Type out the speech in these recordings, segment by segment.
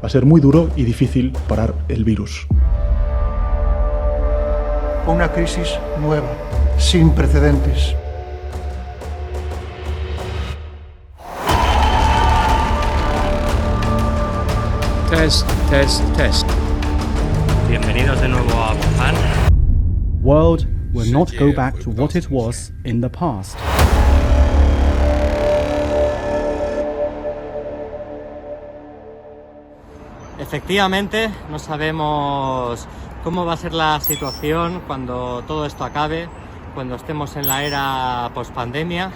Va a ser muy duro y difícil parar el virus. Una crisis nueva, sin precedentes. Test, test, test. Bienvenidos de nuevo a Wuhan. World will not go back to what it was in the past. Efectivamente, no sabemos cómo va a ser la situación cuando todo esto acabe, cuando estemos en la era post-pandemia.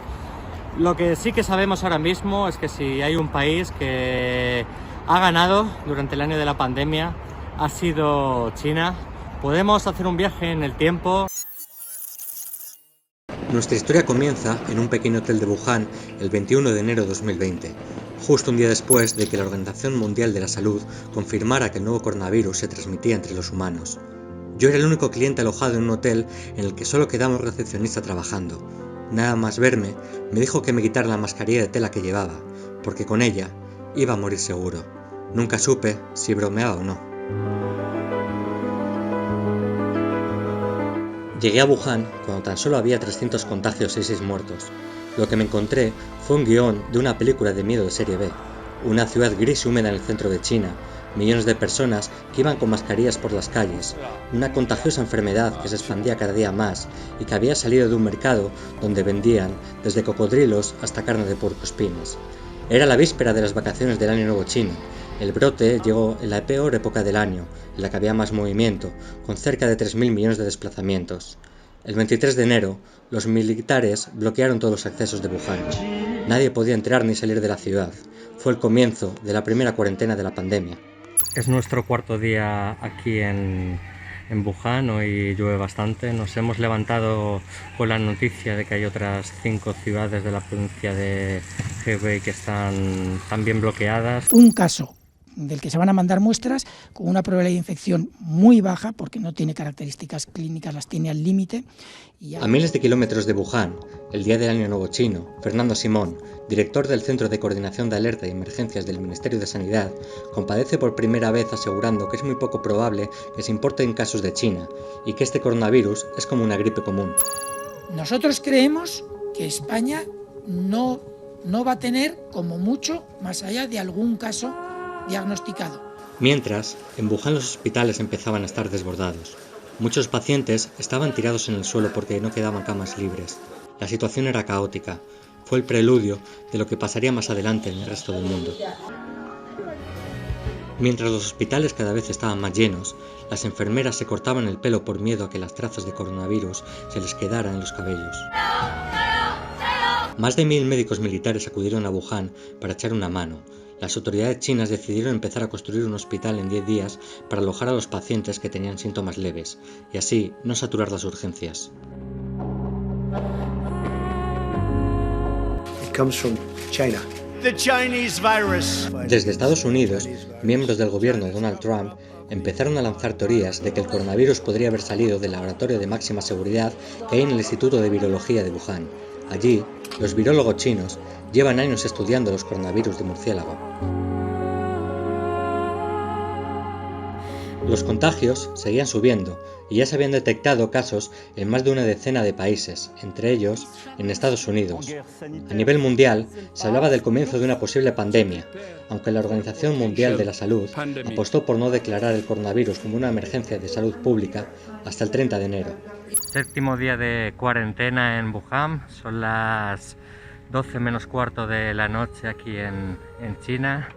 Lo que sí que sabemos ahora mismo es que si hay un país que ha ganado durante el año de la pandemia, ha sido China. Podemos hacer un viaje en el tiempo. Nuestra historia comienza en un pequeño hotel de Wuhan el 21 de enero de 2020, justo un día después de que la Organización Mundial de la Salud confirmara que el nuevo coronavirus se transmitía entre los humanos. Yo era el único cliente alojado en un hotel en el que solo quedaba un recepcionista trabajando. Nada más verme, me dijo que me quitara la mascarilla de tela que llevaba, porque con ella iba a morir seguro. Nunca supe si bromeaba o no. Llegué a Wuhan cuando tan solo había 300 contagios y 6 muertos. Lo que me encontré fue un guión de una película de miedo de serie B. Una ciudad gris y húmeda en el centro de China, millones de personas que iban con mascarillas por las calles, una contagiosa enfermedad que se expandía cada día más y que había salido de un mercado donde vendían desde cocodrilos hasta carne de puercoespines. Era la víspera de las vacaciones del Año Nuevo Chino. El brote llegó en la peor época del año, en la que había más movimiento, con cerca de 3.000 millones de desplazamientos. El 23 de enero, los militares bloquearon todos los accesos de Wuhan. Nadie podía entrar ni salir de la ciudad. Fue el comienzo de la primera cuarentena de la pandemia. Es nuestro cuarto día aquí en Wuhan, hoy llueve bastante. Nos hemos levantado con la noticia de que hay otras 5 ciudades de la provincia de Hebei que están también bloqueadas. Un caso del que se van a mandar muestras con una probabilidad de infección muy baja porque no tiene características clínicas, las tiene al límite. A miles de kilómetros de Wuhan, el día del Año Nuevo Chino, Fernando Simón, director del Centro de Coordinación de Alerta y Emergencias del Ministerio de Sanidad, compadece por primera vez asegurando que es muy poco probable que se importen casos de China y que este coronavirus es como una gripe común. Nosotros creemos que España no va a tener como mucho más allá de algún caso diagnosticado. Mientras, en Wuhan los hospitales empezaban a estar desbordados. Muchos pacientes estaban tirados en el suelo porque no quedaban camas libres. La situación era caótica. Fue el preludio de lo que pasaría más adelante en el resto del mundo. Mientras los hospitales cada vez estaban más llenos, las enfermeras se cortaban el pelo por miedo a que las trazas de coronavirus se les quedaran en los cabellos. Más de 1.000 médicos militares acudieron a Wuhan para echar una mano. Las autoridades chinas decidieron empezar a construir un hospital en 10 días para alojar a los pacientes que tenían síntomas leves, y así no saturar las urgencias. It comes from China. The Chinese virus. Desde Estados Unidos, miembros del gobierno de Donald Trump empezaron a lanzar teorías de que el coronavirus podría haber salido del laboratorio de máxima seguridad que hay en el Instituto de Virología de Wuhan. Allí, los virólogos chinos llevan años estudiando los coronavirus de murciélago. Los contagios seguían subiendo y ya se habían detectado casos en más de una decena de países, entre ellos en Estados Unidos. A nivel mundial se hablaba del comienzo de una posible pandemia, aunque la Organización Mundial de la Salud apostó por no declarar el coronavirus como una emergencia de salud pública hasta el 30 de enero. Séptimo día de cuarentena en Wuhan, son las 12 menos cuarto de la noche aquí en China.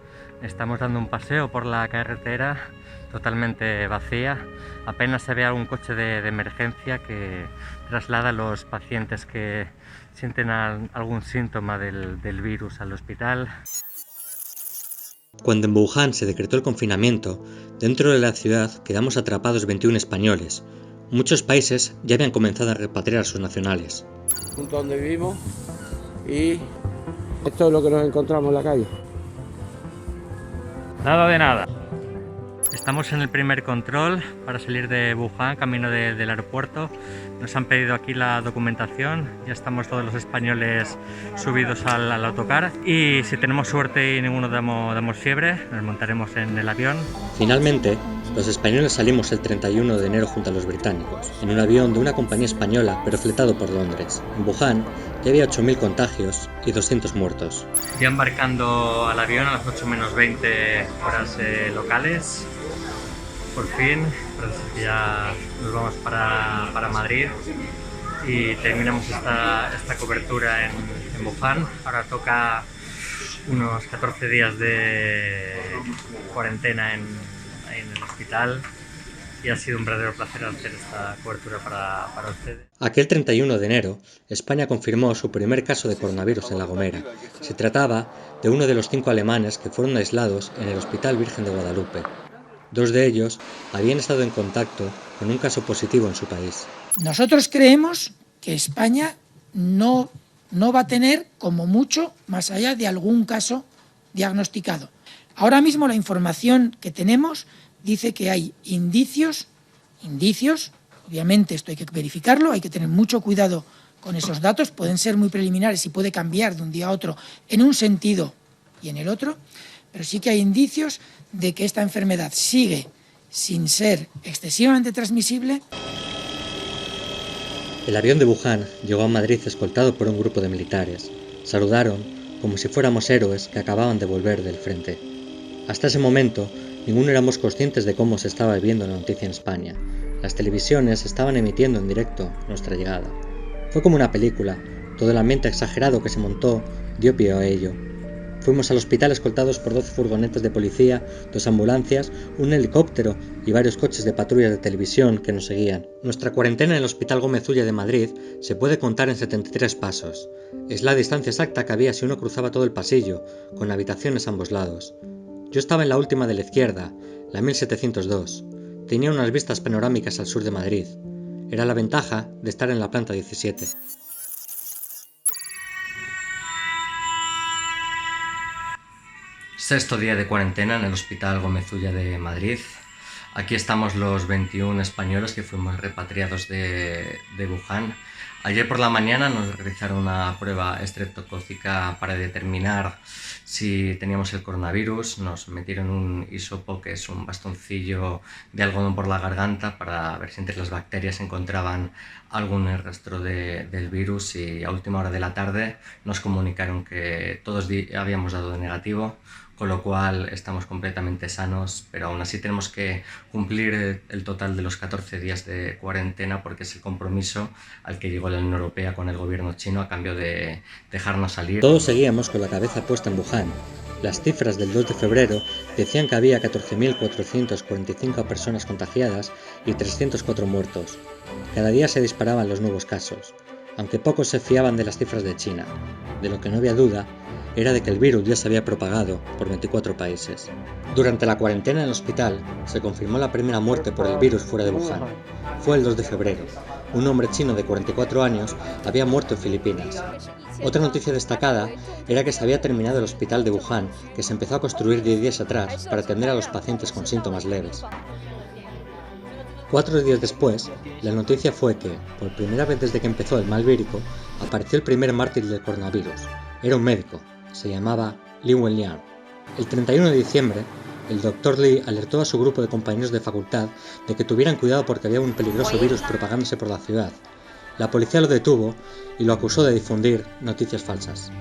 Estamos dando un paseo por la carretera totalmente vacía, apenas se ve algún coche de emergencia que traslada a los pacientes que sienten algún síntoma del virus al hospital. Cuando en Wuhan se decretó el confinamiento, dentro de la ciudad quedamos atrapados 21 españoles. Muchos países ya habían comenzado a repatriar a sus nacionales. Junto a donde vivimos, y esto es lo que nos encontramos en la calle. Nada de nada. Estamos en el primer control para salir de Wuhan, camino del aeropuerto. Nos han pedido aquí la documentación, ya estamos todos los españoles subidos al autocar y si tenemos suerte y ninguno damos fiebre, nos montaremos en el avión. Finalmente, los españoles salimos el 31 de enero junto a los británicos, en un avión de una compañía española pero fletado por Londres. En Wuhan ya había 8.000 contagios y 200 muertos. Ya embarcando al avión a las 8 menos 20 horas locales. Por fin, parece que ya nos vamos para Madrid y terminamos esta cobertura en Wuhan. Ahora toca unos 14 días de cuarentena en el hospital y ha sido un verdadero placer hacer esta cobertura para ustedes. Aquel 31 de enero, España confirmó su primer caso de coronavirus en La Gomera. Se trataba de uno de los 5 alemanes que fueron aislados en el Hospital Virgen de Guadalupe. 2 de ellos habían estado en contacto con un caso positivo en su país. Nosotros creemos que España no va a tener, como mucho, más allá de algún caso diagnosticado. Ahora mismo la información que tenemos dice que hay indicios, obviamente esto hay que verificarlo, hay que tener mucho cuidado con esos datos, pueden ser muy preliminares y puede cambiar de un día a otro en un sentido y en el otro, pero sí que hay indicios de que esta enfermedad sigue sin ser excesivamente transmisible. El avión de Wuhan llegó a Madrid escoltado por un grupo de militares. Saludaron como si fuéramos héroes que acababan de volver del frente. Hasta ese momento, ninguno éramos conscientes de cómo se estaba viviendo la noticia en España. Las televisiones estaban emitiendo en directo nuestra llegada. Fue como una película, todo el ambiente exagerado que se montó dio pie a ello. Fuimos al hospital escoltados por 12 furgonetas de policía, 2 ambulancias, un helicóptero y varios coches de patrullas de televisión que nos seguían. Nuestra cuarentena en el Hospital Gómez Ulla de Madrid se puede contar en 73 pasos. Es la distancia exacta que había si uno cruzaba todo el pasillo, con habitaciones a ambos lados. Yo estaba en la última de la izquierda, la 1702. Tenía unas vistas panorámicas al sur de Madrid. Era la ventaja de estar en la planta 17. Sexto día de cuarentena en el Hospital Gómez Ulla de Madrid. Aquí estamos los 21 españoles que fuimos repatriados de Wuhan. Ayer por la mañana nos realizaron una prueba estreptocócica para determinar si teníamos el coronavirus. Nos metieron un hisopo, que es un bastoncillo de algodón por la garganta, para ver si entre las bacterias encontraban algún rastro del virus, y a última hora de la tarde nos comunicaron que todos habíamos dado negativo, con lo cual estamos completamente sanos, pero aún así tenemos que cumplir el total de los 14 días de cuarentena, porque es el compromiso al que llegó la Unión Europea con el gobierno chino a cambio de dejarnos salir. Todos seguíamos con la cabeza puesta en Wuhan. Las cifras del 2 de febrero decían que había 14.445 personas contagiadas y 304 muertos. Cada día se disparaban los nuevos casos, aunque pocos se fiaban de las cifras de China. De lo que no había duda era de que el virus ya se había propagado por 24 países. Durante la cuarentena en el hospital se confirmó la primera muerte por el virus fuera de Wuhan. Fue el 2 de febrero. Un hombre chino de 44 años había muerto en Filipinas. Otra noticia destacada era que se había terminado el hospital de Wuhan, que se empezó a construir 10 días atrás para atender a los pacientes con síntomas leves. 4 días después, la noticia fue que, por primera vez desde que empezó el mal vírico, apareció el primer mártir del coronavirus. Era un médico. Se llamaba Li Wenliang. El 31 de diciembre, el Dr. Li alertó a su grupo de compañeros de facultad de que tuvieran cuidado porque había un peligroso virus propagándose por la ciudad. La policía lo detuvo y lo acusó de difundir noticias falsas.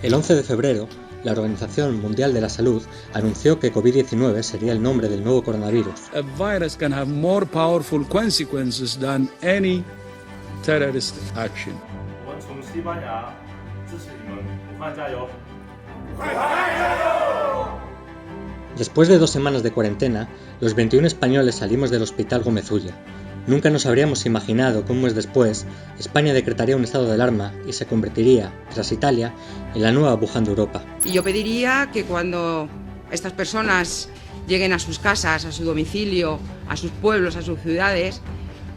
El 11 de febrero, la Organización Mundial de la Salud anunció que COVID-19 sería el nombre del nuevo coronavirus. A virus can have more powerful consequences than any terrorist action. Después de 2 semanas de cuarentena, los 21 españoles salimos del Hospital Gómez Ulla. Nunca nos habríamos imaginado que un mes después España decretaría un estado de alarma y se convertiría, tras Italia, en la nueva Wuhan de Europa. Y yo pediría que cuando estas personas lleguen a sus casas, a su domicilio, a sus pueblos, a sus ciudades,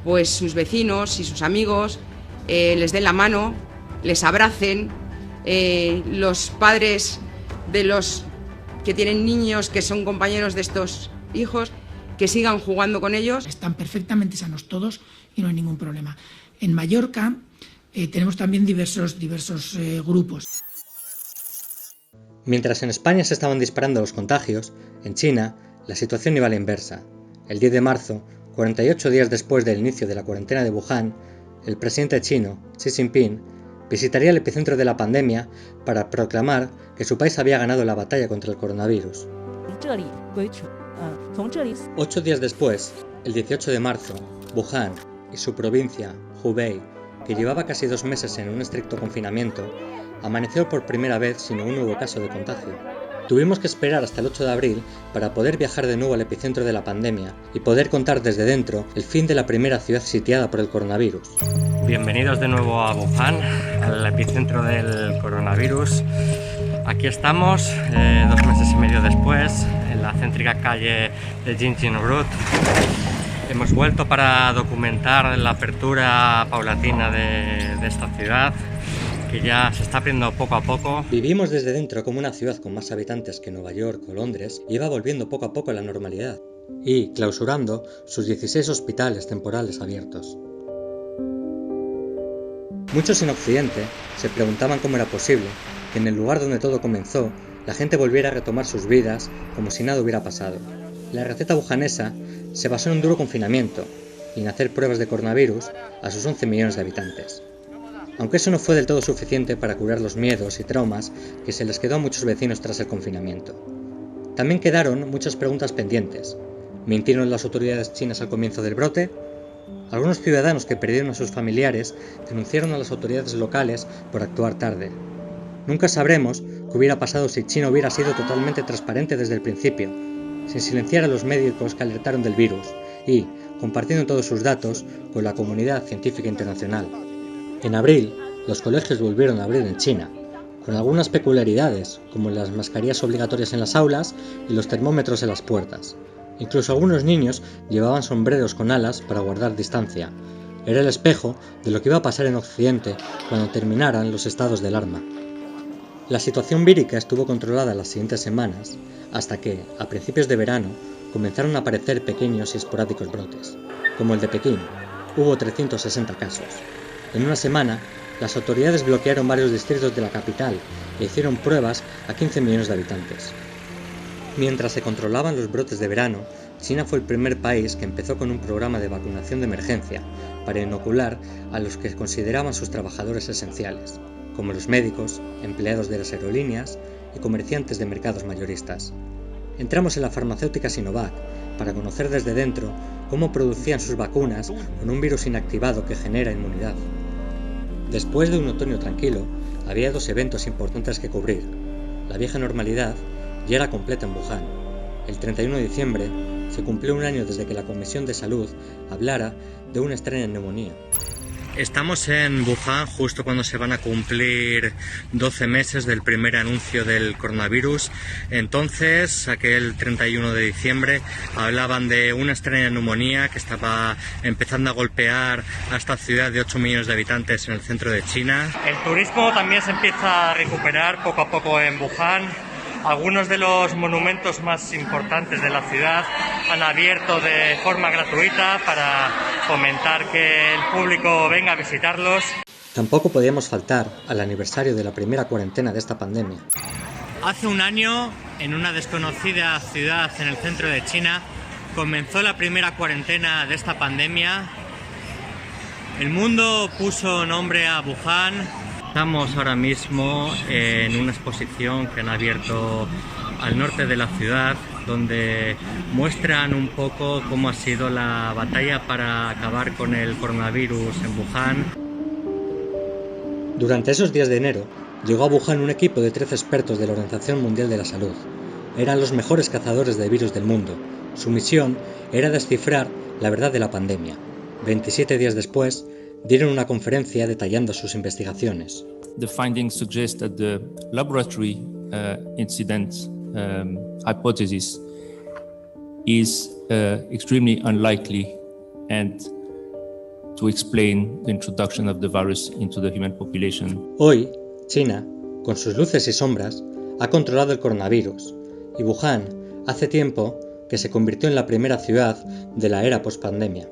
pues sus vecinos y sus amigos les den la mano, les abracen, los padres de los que tienen niños que son compañeros de estos hijos, que sigan jugando con ellos. Están perfectamente sanos todos y no hay ningún problema. En Mallorca tenemos también diversos grupos. Mientras en España se estaban disparando los contagios, en China la situación iba a la inversa. El 10 de marzo, 48 días después del inicio de la cuarentena de Wuhan, el presidente chino, Xi Jinping, visitaría el epicentro de la pandemia para proclamar que su país había ganado la batalla contra el coronavirus. 8 días después, el 18 de marzo, Wuhan y su provincia, Hubei, que llevaba casi 2 meses en un estricto confinamiento, amaneció por primera vez sin un nuevo caso de contagio. Tuvimos que esperar hasta el 8 de abril para poder viajar de nuevo al epicentro de la pandemia y poder contar desde dentro el fin de la primera ciudad sitiada por el coronavirus. Bienvenidos de nuevo a Wuhan, al epicentro del coronavirus. Aquí estamos, 2 meses y medio después, en la céntrica calle de Jingjingrud. Hemos vuelto para documentar la apertura paulatina de esta ciudad, que ya se está abriendo poco a poco. Vivimos desde dentro como una ciudad con más habitantes que Nueva York o Londres y va volviendo poco a poco a la normalidad, y clausurando sus 16 hospitales temporales abiertos. Muchos en Occidente se preguntaban cómo era posible que en el lugar donde todo comenzó, la gente volviera a retomar sus vidas como si nada hubiera pasado. La receta wuhanesa se basó en un duro confinamiento y en hacer pruebas de coronavirus a sus 11 millones de habitantes. Aunque eso no fue del todo suficiente para curar los miedos y traumas que se les quedó a muchos vecinos tras el confinamiento. También quedaron muchas preguntas pendientes. ¿Mintieron las autoridades chinas al comienzo del brote? Algunos ciudadanos que perdieron a sus familiares denunciaron a las autoridades locales por actuar tarde. Nunca sabremos qué hubiera pasado si China hubiera sido totalmente transparente desde el principio, sin silenciar a los médicos que alertaron del virus y compartiendo todos sus datos con la comunidad científica internacional. En abril, los colegios volvieron a abrir en China, con algunas peculiaridades, como las mascarillas obligatorias en las aulas y los termómetros en las puertas. Incluso algunos niños llevaban sombreros con alas para guardar distancia. Era el espejo de lo que iba a pasar en Occidente cuando terminaran los estados de alarma. La situación vírica estuvo controlada las siguientes semanas, hasta que, a principios de verano, comenzaron a aparecer pequeños y esporádicos brotes, como el de Pekín. Hubo 360 casos. En una semana, las autoridades bloquearon varios distritos de la capital e hicieron pruebas a 15 millones de habitantes. Mientras se controlaban los brotes de verano, China fue el primer país que empezó con un programa de vacunación de emergencia para inocular a los que consideraban sus trabajadores esenciales, como los médicos, empleados de las aerolíneas y comerciantes de mercados mayoristas. Entramos en la farmacéutica Sinovac para conocer desde dentro cómo producían sus vacunas con un virus inactivado que genera inmunidad. Después de un otoño tranquilo, había 2 eventos importantes que cubrir. La vieja normalidad ya era completa en Wuhan. El 31 de diciembre se cumplió 1 año desde que la Comisión de Salud hablara de una extraña neumonía. Estamos en Wuhan justo cuando se van a cumplir 12 meses del primer anuncio del coronavirus. Entonces, aquel 31 de diciembre, hablaban de una extraña neumonía que estaba empezando a golpear a esta ciudad de 8 millones de habitantes en el centro de China. El turismo también se empieza a recuperar poco a poco en Wuhan. Algunos de los monumentos más importantes de la ciudad han abierto de forma gratuita para fomentar que el público venga a visitarlos. Tampoco podíamos faltar al aniversario de la primera cuarentena de esta pandemia. Hace 1 año, en una desconocida ciudad en el centro de China, comenzó la primera cuarentena de esta pandemia. El mundo puso nombre a Wuhan. Estamos ahora mismo en una exposición que han abierto al norte de la ciudad, donde muestran un poco cómo ha sido la batalla para acabar con el coronavirus en Wuhan. Durante esos días de enero, llegó a Wuhan un equipo de 13 expertos de la Organización Mundial de la Salud. Eran los mejores cazadores de virus del mundo. Su misión era descifrar la verdad de la pandemia. 27 días después, dieron una conferencia detallando sus investigaciones. The findings suggest that the laboratory incident hypothesis is extremely unlikely and to explain the introduction of the virus into the human population. Hoy, China, con sus luces y sombras, ha controlado el coronavirus, y Wuhan, hace tiempo, que se convirtió en la primera ciudad de la era pospandemia.